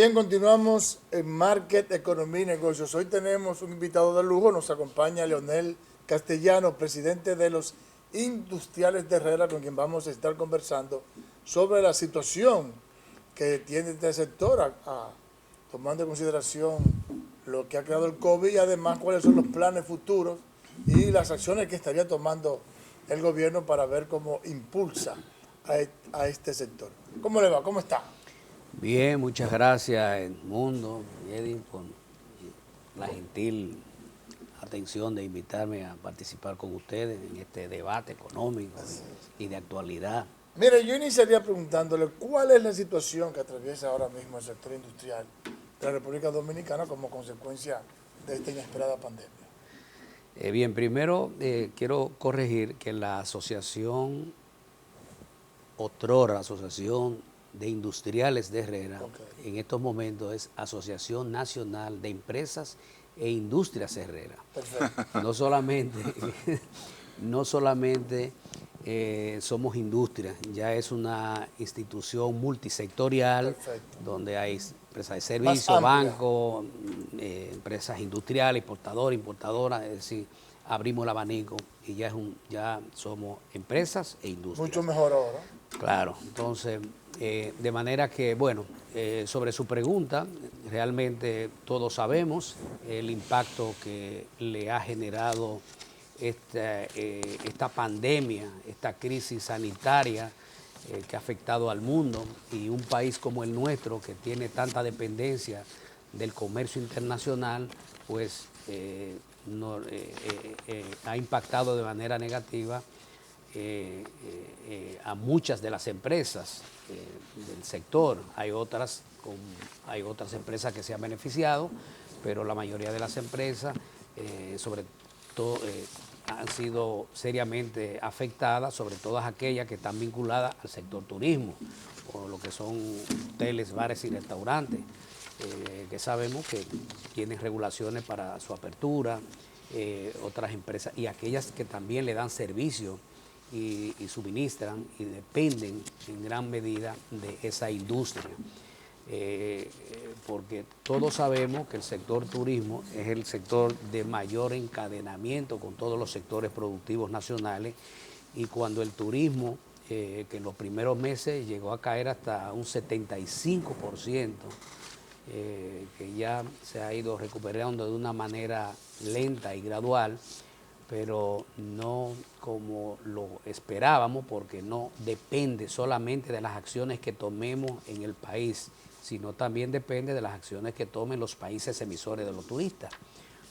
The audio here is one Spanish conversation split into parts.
Bien, continuamos en Market, Economía y Negocios. Hoy tenemos un invitado de lujo, nos acompaña Leonel Castellano, presidente de los Industriales de Herrera, con quien vamos a estar conversando sobre la situación que tiene este sector, tomando en consideración lo que ha creado el COVID y además cuáles son los planes futuros y las acciones que estaría tomando el gobierno para ver cómo impulsa a este sector. ¿Cómo le va? ¿Cómo está? Bien, muchas gracias Edmundo, Edwin, por la gentil atención de invitarme a participar con ustedes en este debate económico y de actualidad. Mire, yo iniciaría preguntándole cuál es la situación que atraviesa ahora mismo el sector industrial de la República Dominicana como consecuencia de esta inesperada pandemia. Bien, primero quiero corregir que la asociación, otrora Asociación de Industriales de Herrera, en estos momentos es Asociación Nacional de Empresas e Industrias Herrera. Perfecto. No solamente somos industria, ya es una institución multisectorial. Perfecto. Donde hay empresas de Más servicios, amplia. bancos, empresas industriales, importadoras, es decir, abrimos el abanico y ya somos empresas e industrias. Mucho mejor ahora. Claro, entonces, de manera que, bueno, sobre su pregunta, realmente todos sabemos el impacto que le ha generado esta pandemia, esta crisis sanitaria que ha afectado al mundo, y un país como el nuestro, que tiene tanta dependencia del comercio internacional, pues ha impactado de manera negativa a muchas de las empresas del sector. Hay otras empresas que se han beneficiado, pero la mayoría de las empresas, sobre todo, han sido seriamente afectadas, sobre todo aquellas que están vinculadas al sector turismo, o lo que son hoteles, bares y restaurantes, que sabemos que tienen regulaciones para su apertura, otras empresas, y aquellas que también le dan servicio y suministran y dependen en gran medida de esa industria. Porque todos sabemos que el sector turismo es el sector de mayor encadenamiento con todos los sectores productivos nacionales, y cuando el turismo, que en los primeros meses llegó a caer hasta un 75%, que ya se ha ido recuperando de una manera lenta y gradual, pero no como lo esperábamos, porque no depende solamente de las acciones que tomemos en el país, sino también depende de las acciones que tomen los países emisores de los turistas.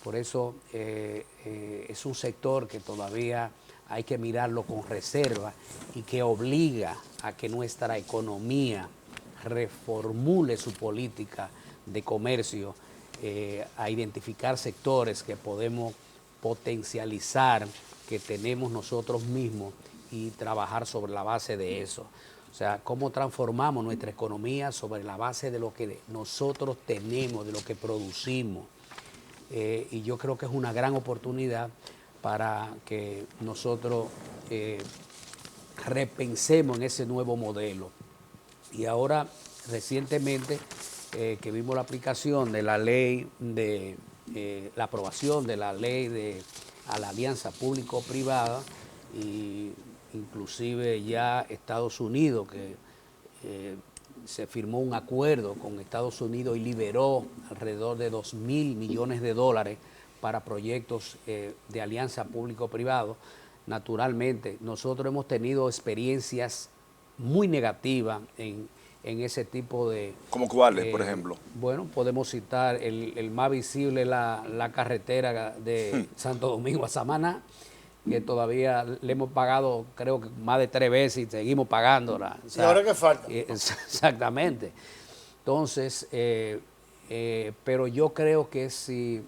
Por eso es un sector que todavía hay que mirarlo con reserva y que obliga a que nuestra economía reformule su política de comercio, a identificar sectores que podemos potencializar, que tenemos nosotros mismos, y trabajar sobre la base de eso. O sea, cómo transformamos nuestra economía sobre la base de lo que nosotros tenemos, de lo que producimos. Y yo creo que es una gran oportunidad para que nosotros repensemos en ese nuevo modelo. Y ahora, recientemente, que vimos la aplicación de la ley la aprobación de la ley a la alianza público-privada, y inclusive ya Estados Unidos, que se firmó un acuerdo con Estados Unidos y liberó alrededor de 2.000 millones de dólares para proyectos de alianza público-privado. Naturalmente, nosotros hemos tenido experiencias muy negativas en ese tipo de... ¿Cómo cuáles, por ejemplo? Bueno, podemos citar el más visible, la carretera de Santo Domingo a Samaná, que todavía le hemos pagado, creo que más de 3 veces, y seguimos pagándola. O sea, ¿Y ahora qué falta? Exactamente. Entonces, pero yo creo que si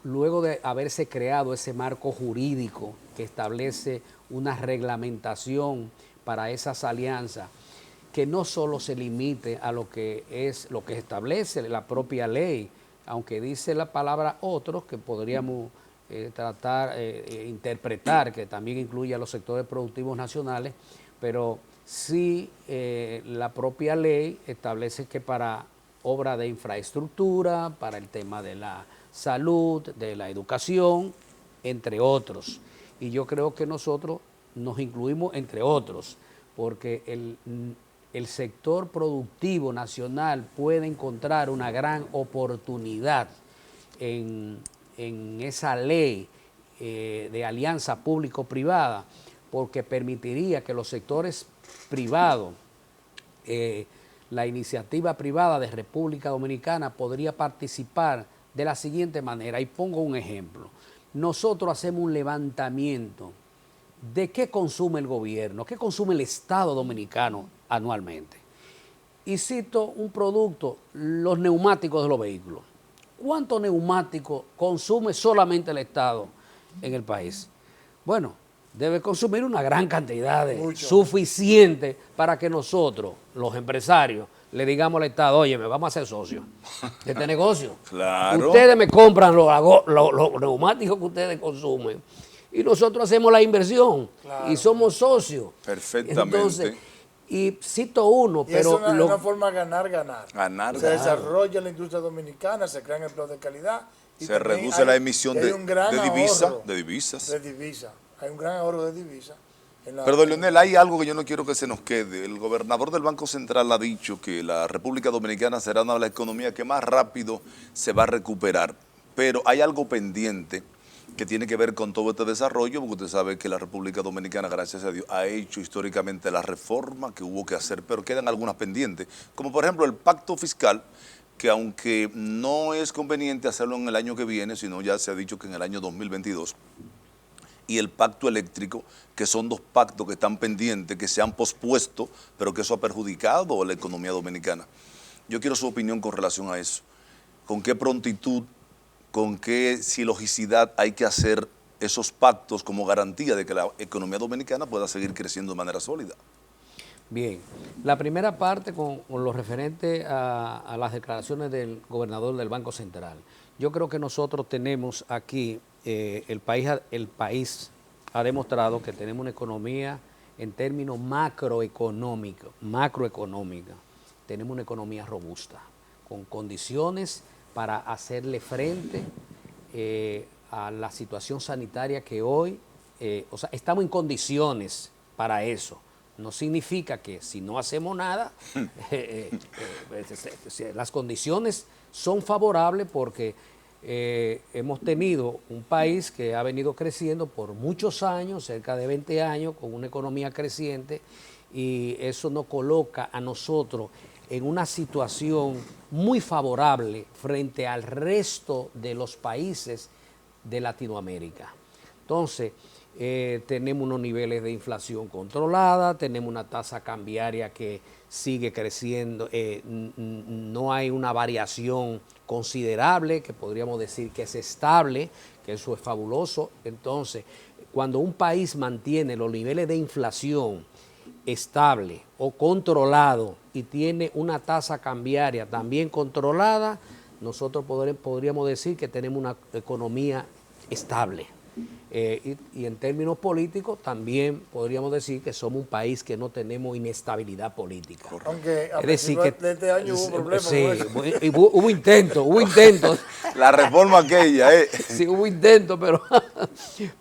luego de haberse creado ese marco jurídico que establece una reglamentación para esas alianzas, que no solo se limite a lo que establece la propia ley, aunque dice la palabra otros, que podríamos interpretar que también incluye a los sectores productivos nacionales, pero sí la propia ley establece que para obra de infraestructura, para el tema de la salud, de la educación, entre otros. Y yo creo que nosotros nos incluimos entre otros, porque el sector productivo nacional puede encontrar una gran oportunidad en esa ley de alianza público-privada, porque permitiría que los sectores privados, la iniciativa privada de República Dominicana podría participar de la siguiente manera, y pongo un ejemplo. Nosotros hacemos un levantamiento de qué consume el gobierno, qué consume el Estado dominicano anualmente. Y cito un producto, los neumáticos de los vehículos. ¿Cuántos neumáticos consume solamente el Estado en el país? Bueno, debe consumir una gran cantidad, suficiente para que nosotros, los empresarios, le digamos al Estado, oye, me vamos a hacer socios de este negocio. Claro. Ustedes me compran los neumáticos que ustedes consumen y nosotros hacemos la inversión y somos socios. Perfectamente. Entonces, y cito uno, y pero... es una forma ganar-ganar. Se Ganar. desarrolla la industria dominicana, se crean empleos de calidad. Y se reduce la emisión de divisas. Hay un gran ahorro de divisas. Pero, don Leonel, hay algo que yo no quiero que se nos quede. El gobernador del Banco Central ha dicho que la República Dominicana será una de las economías que más rápido se va a recuperar. Pero hay algo pendiente que tiene que ver con todo este desarrollo, porque usted sabe que la República Dominicana, gracias a Dios, ha hecho históricamente la reforma que hubo que hacer, pero quedan algunas pendientes, como por ejemplo el pacto fiscal, que aunque no es conveniente hacerlo en el año que viene, sino ya se ha dicho que en el año 2022, y el pacto eléctrico, que son dos pactos que están pendientes, que se han pospuesto, pero que eso ha perjudicado a la economía dominicana. Yo quiero su opinión con relación a eso. ¿Con qué prontitud, con qué silogicidad hay que hacer esos pactos como garantía de que la economía dominicana pueda seguir creciendo de manera sólida? Bien, la primera parte con lo referente a las declaraciones del gobernador del Banco Central. Yo creo que nosotros tenemos aquí, el país ha demostrado que tenemos una economía en términos macroeconómicos, tenemos una economía robusta, con condiciones para hacerle frente a la situación sanitaria que hoy, o sea, estamos en condiciones para eso. No significa que si no hacemos nada, las condiciones son favorables porque hemos tenido un país que ha venido creciendo por muchos años, cerca de 20 años, con una economía creciente, y eso nos coloca a nosotros en una situación muy favorable frente al resto de los países de Latinoamérica. Entonces, tenemos unos niveles de inflación controlada, tenemos una tasa cambiaria que sigue creciendo, no hay una variación considerable, que podríamos decir que es estable, que eso es fabuloso. Entonces, cuando un país mantiene los niveles de inflación estable o controlado y tiene una tasa cambiaria también controlada, nosotros podríamos decir que tenemos una economía estable. Y en términos políticos también podríamos decir que somos un país que no tenemos inestabilidad política. Aunque a es decir, que de este año hubo problemas. Sí, hubo intentos. La reforma aquella, Sí, hubo intentos,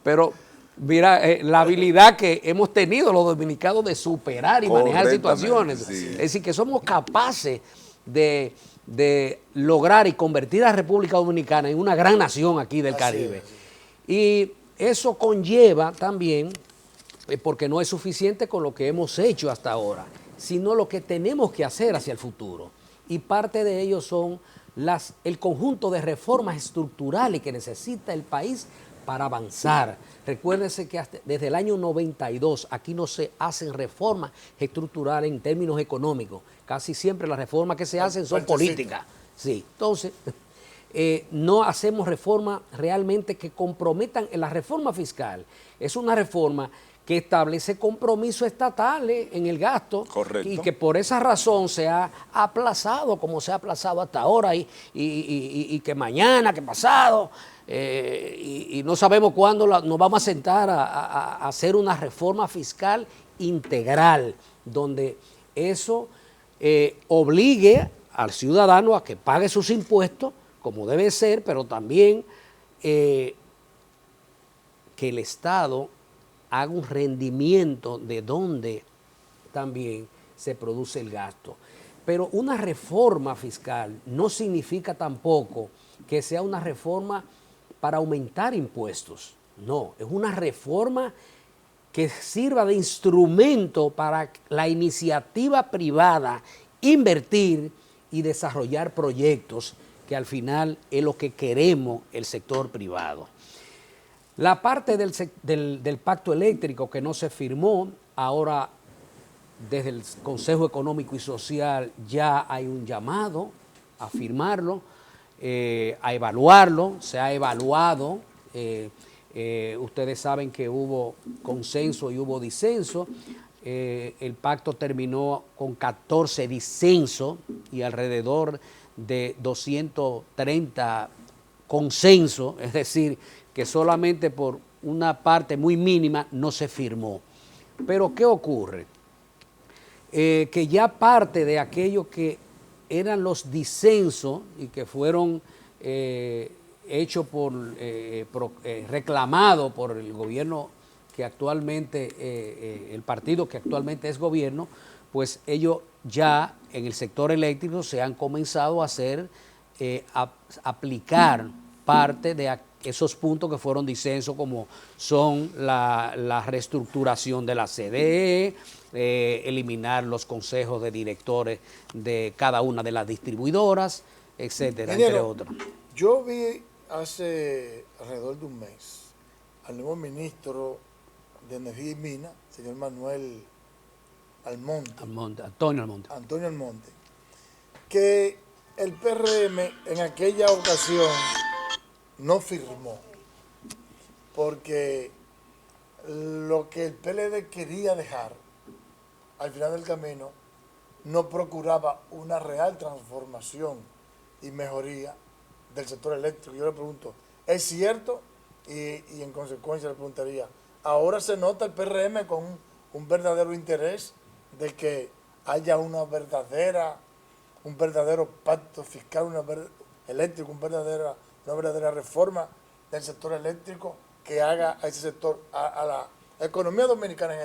pero mira, la habilidad que hemos tenido los dominicanos de superar y manejar situaciones. Sí. Es decir, que somos capaces de lograr y convertir a la República Dominicana en una gran nación aquí del Caribe. Y eso conlleva también, porque no es suficiente con lo que hemos hecho hasta ahora, sino lo que tenemos que hacer hacia el futuro. Y parte de ello son el conjunto de reformas estructurales que necesita el país para avanzar. Recuérdense que desde el año 92 aquí no se hacen reformas estructurales en términos económicos. Casi siempre las reformas que se hacen son políticas. Sí, entonces... no hacemos reformas realmente que comprometan. La reforma fiscal es una reforma que establece compromisos estatales en el gasto. Correcto. Y que por esa razón se ha aplazado como se ha aplazado hasta ahora y que mañana, que pasado, y no sabemos cuándo nos vamos a sentar a hacer una reforma fiscal integral donde eso obligue al ciudadano a que pague sus impuestos, como debe ser, pero también que el Estado haga un rendimiento de donde también se produce el gasto. Pero una reforma fiscal no significa tampoco que sea una reforma para aumentar impuestos. No, es una reforma que sirva de instrumento para la iniciativa privada invertir y desarrollar proyectos que al final es lo que queremos el sector privado. La parte del pacto eléctrico que no se firmó, ahora desde el Consejo Económico y Social ya hay un llamado a firmarlo, a evaluarlo, se ha evaluado. Ustedes saben que hubo consenso y hubo disenso. El pacto terminó con 14 disensos y alrededor de 230 consensos, es decir, que solamente por una parte muy mínima no se firmó. Pero ¿qué ocurre? Que ya parte de aquello que eran los disensos y que fueron hechos reclamados por el gobierno que actualmente, el partido que actualmente es gobierno, pues ellos ya en el sector eléctrico se han comenzado a hacer, aplicar parte de esos puntos que fueron disensos, como son la reestructuración de la CDE, eliminar los consejos de directores de cada una de las distribuidoras, etcétera, entre otros. Yo vi hace alrededor de un mes al nuevo ministro de Energía y Minas, señor Manuel Antonio Almonte, que el PRM en aquella ocasión no firmó, porque lo que el PLD quería dejar al final del camino no procuraba una real transformación y mejoría del sector eléctrico. Yo le pregunto, ¿es cierto? Y en consecuencia le preguntaría, ¿ahora se nota el PRM con un verdadero interés de que haya un verdadero pacto fiscal eléctrico, una verdadera reforma del sector eléctrico que haga a ese sector, a la economía dominicana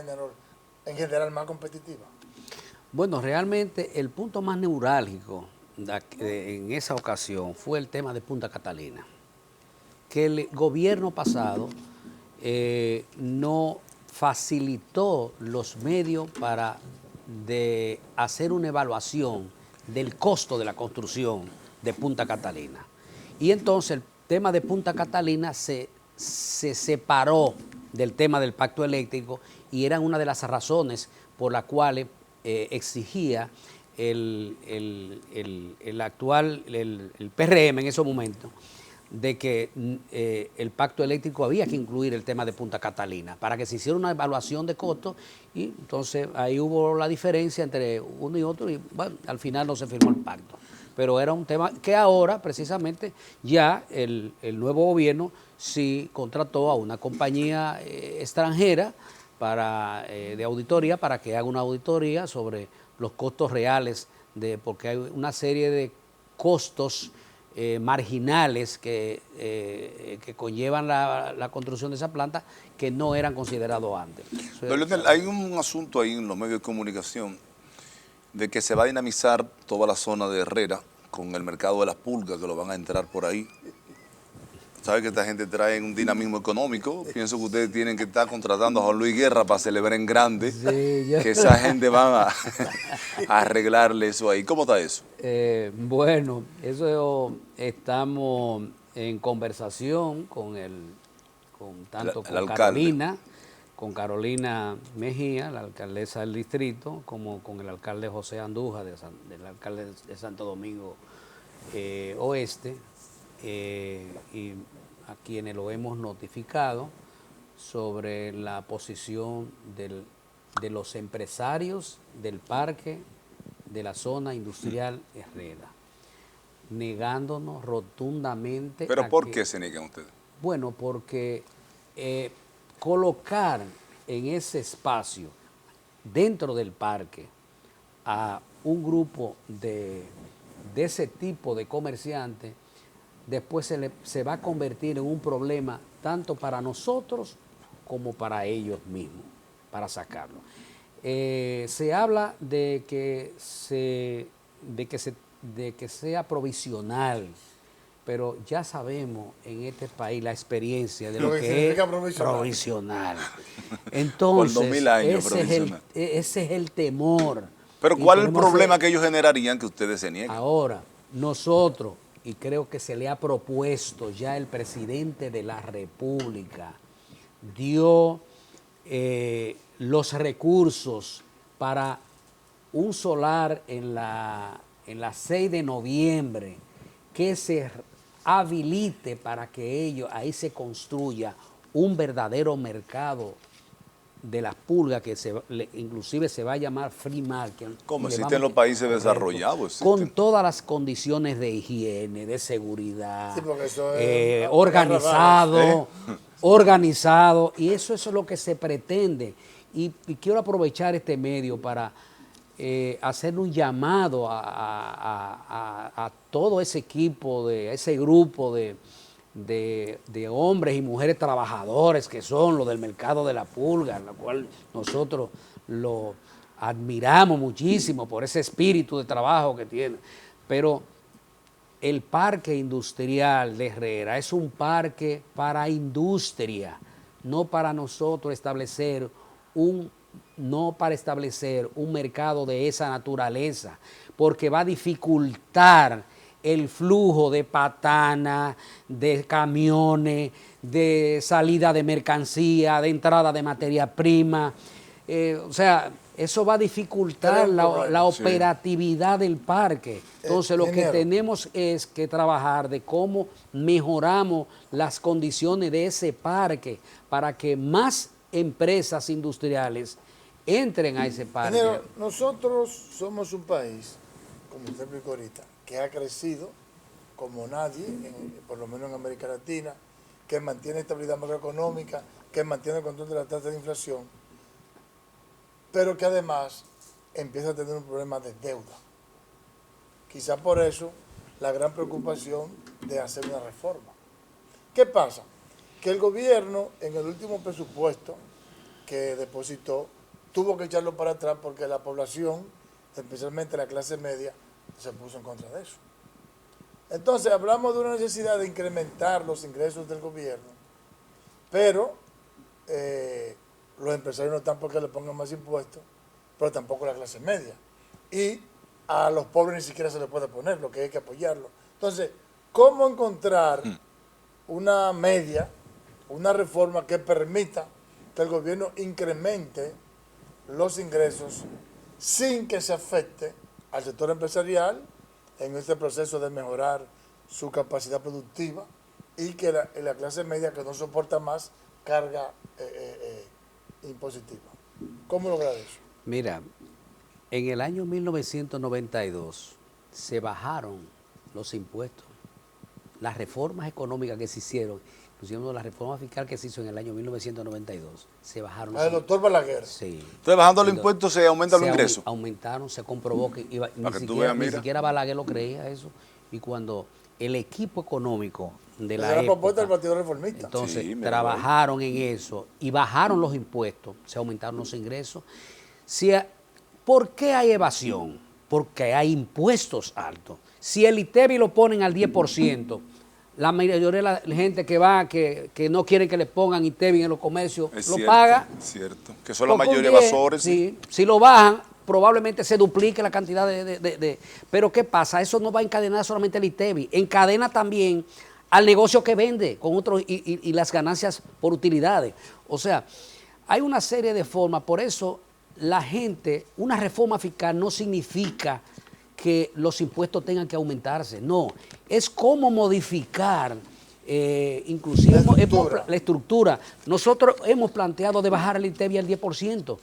en general más competitiva? Bueno, realmente el punto más neurálgico en esa ocasión fue el tema de Punta Catalina, que el gobierno pasado no facilitó los medios para hacer una evaluación del costo de la construcción de Punta Catalina. Y entonces el tema de Punta Catalina se separó del tema del pacto eléctrico y eran una de las razones por las cuales exigía el PRM en ese momento de que el pacto eléctrico había que incluir el tema de Punta Catalina para que se hiciera una evaluación de costos, y entonces ahí hubo la diferencia entre uno y otro y bueno, al final no se firmó el pacto. Pero era un tema que ahora precisamente ya el nuevo gobierno sí contrató a una compañía extranjera de auditoría para que haga una auditoría sobre los costos reales, porque hay una serie de costos marginales que conllevan la construcción de esa planta que no eran considerados antes. Leonel, hay un asunto ahí en los medios de comunicación de que se va a dinamizar toda la zona de Herrera con el mercado de las pulgas, que lo van a entrar por ahí. ¿Sabe que esta gente trae un dinamismo económico? Pienso que ustedes tienen que estar contratando a Juan Luis Guerra para celebrar en grande, que esa gente va a arreglarle eso ahí. ¿Cómo está eso? Bueno, eso estamos en conversación con Carolina Mejía, la alcaldesa del distrito, como con el alcalde José Andújar, del alcalde de Santo Domingo Oeste, y a quienes lo hemos notificado sobre la posición de los empresarios del parque de la zona industrial Herrera, negándonos rotundamente. ¿Pero por qué se niegan ustedes? Bueno, porque colocar en ese espacio, dentro del parque, a un grupo de de ese tipo de comerciantes, después se va a convertir en un problema tanto para nosotros como para ellos mismos, para sacarlo. Se habla de que sea provisional, pero ya sabemos en este país la experiencia de lo que es provisional. Entonces, por 2000 años ese es el temor. Pero ¿cuál es el problema que ellos generarían que ustedes se nieguen? Ahora, nosotros, y creo que se le ha propuesto ya el presidente de la República, dio los recursos para un solar en la 6 de noviembre que se habilite para que ahí se construya un verdadero mercado de las pulgas, que inclusive se va a llamar free market. Como existen en los países desarrollados. Con todas las condiciones de higiene, de seguridad, sí, porque eso es organizado, y eso es lo que se pretende. Y quiero aprovechar este medio para hacer un llamado a todo ese equipo, a ese grupo de hombres y mujeres trabajadores que son los del mercado de la pulga, en la cual nosotros lo admiramos muchísimo por ese espíritu de trabajo que tiene. Pero el parque industrial de Herrera es un parque para industria, no para nosotros establecer un mercado de esa naturaleza, porque va a dificultar el flujo de patanas, de camiones, de salida de mercancía, de entrada de materia prima. O sea, eso va a dificultar la operatividad del parque. Entonces, lo que tenemos es que trabajar de cómo mejoramos las condiciones de ese parque para que más empresas industriales entren a ese parque. Ingeniero, nosotros somos un país, como usted explicó ahorita, que ha crecido como nadie, por lo menos en América Latina, que mantiene estabilidad macroeconómica, que mantiene el control de la tasa de inflación, pero que además empieza a tener un problema de deuda. Quizá por eso la gran preocupación de hacer una reforma. ¿Qué pasa? Que el gobierno en el último presupuesto que depositó tuvo que echarlo para atrás porque la población, especialmente la clase media, se puso en contra de eso. Entonces hablamos de una necesidad de incrementar los ingresos del gobierno, pero los empresarios no están porque le pongan más impuestos, pero tampoco la clase media. Y a los pobres ni siquiera se les puede poner, lo que hay que apoyarlo. Entonces, ¿cómo encontrar una media, una reforma que permita que el gobierno incremente los ingresos sin que se afecte al sector empresarial en este proceso de mejorar su capacidad productiva y que la clase media que no soporta más carga impositiva? ¿Cómo lograr eso? Mira, en el año 1992 se bajaron los impuestos. Las reformas económicas que se hicieron, inclusive la reforma fiscal que se hizo en el año 1992, se bajaron. El doctor Balaguer. Sí. Entonces, bajando los impuestos se aumentan los ingresos. Aumentaron, se comprobó que ni siquiera Balaguer lo creía eso. Y cuando el equipo económico de la época, propuesta del Partido Reformista. Entonces, trabajaron en eso y bajaron los impuestos, se aumentaron los ingresos. ¿Por qué hay evasión? Porque hay impuestos altos. Si el ITEVI lo ponen al 10%, la mayoría de la gente que va, que no quieren que le pongan ITEVI en los comercios, lo paga. Es cierto, que son la mayoría evasores. Sí, si lo bajan, probablemente se duplique la cantidad de... Pero ¿qué pasa? Eso no va a encadenar solamente el ITEVI, encadena también al negocio que vende con otros y las ganancias por utilidades. O sea, hay una serie de formas, por eso la gente, una reforma fiscal no significa que los impuestos tengan que aumentarse, no, es cómo modificar inclusive la estructura. Nosotros hemos planteado de bajar el ITEVI al 10%,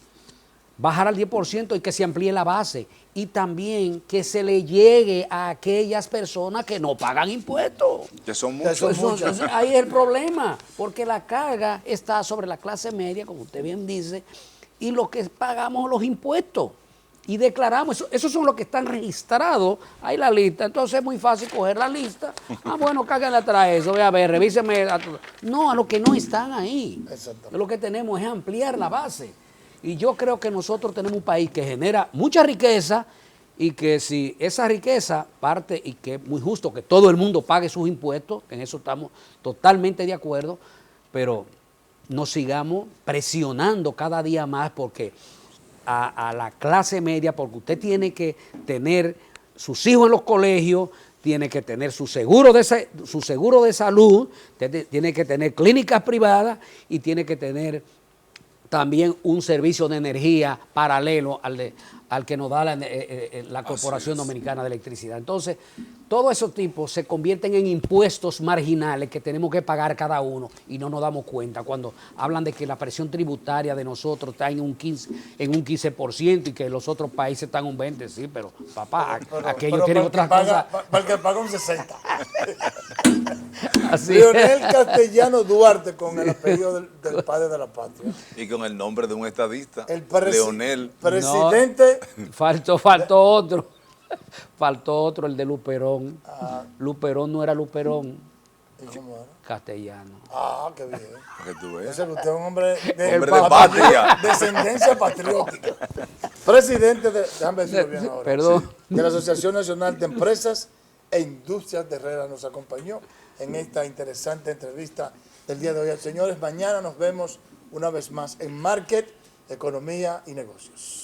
bajar al 10% y que se amplíe la base y también que se le llegue a aquellas personas que no pagan impuestos. Que son muchos. Ahí es el problema, porque la carga está sobre la clase media, como usted bien dice, y lo que pagamos los impuestos. y declaramos, esos son los que están registrados, ahí la lista, entonces es muy fácil coger la lista, bueno, cáganle atrás eso, voy a ver, revíseme, no, a los que no están ahí, lo que tenemos es ampliar la base, y yo creo que nosotros tenemos un país que genera mucha riqueza, y que si esa riqueza parte, y que es muy justo que todo el mundo pague sus impuestos, en eso estamos totalmente de acuerdo, pero no sigamos presionando cada día más porque a la clase media, porque usted tiene que tener sus hijos en los colegios, tiene que tener su seguro de salud, tiene que tener clínicas privadas y tiene que tener también un servicio de energía paralelo al que nos da la Corporación Dominicana de Electricidad. Entonces, todos esos tipos se convierten en impuestos marginales que tenemos que pagar cada uno y no nos damos cuenta cuando hablan de que la presión tributaria de nosotros está en un 15% y que los otros países están un 20%, sí, pero papá, aquellos tienen otras cosas. Para el que paga un 60%. Así Leonel Castellano Duarte, con el apellido del padre de la patria. Y con el nombre de un estadista, El Leonel. presidente. No, faltó otro. Faltó otro, el de Luperón. Luperón no era Luperón. ¿Y cómo era? Castellano. Qué bien. Para que tú veas. O sea, que usted es un hombre Hombre de patria. descendencia patriótica. Presidente déjame decirlo bien ahora. Perdón. De la Asociación Nacional de Empresas e Industrias de Herrera nos acompañó en esta interesante entrevista del día de hoy. Señores, mañana nos vemos una vez más en Market, Economía y Negocios.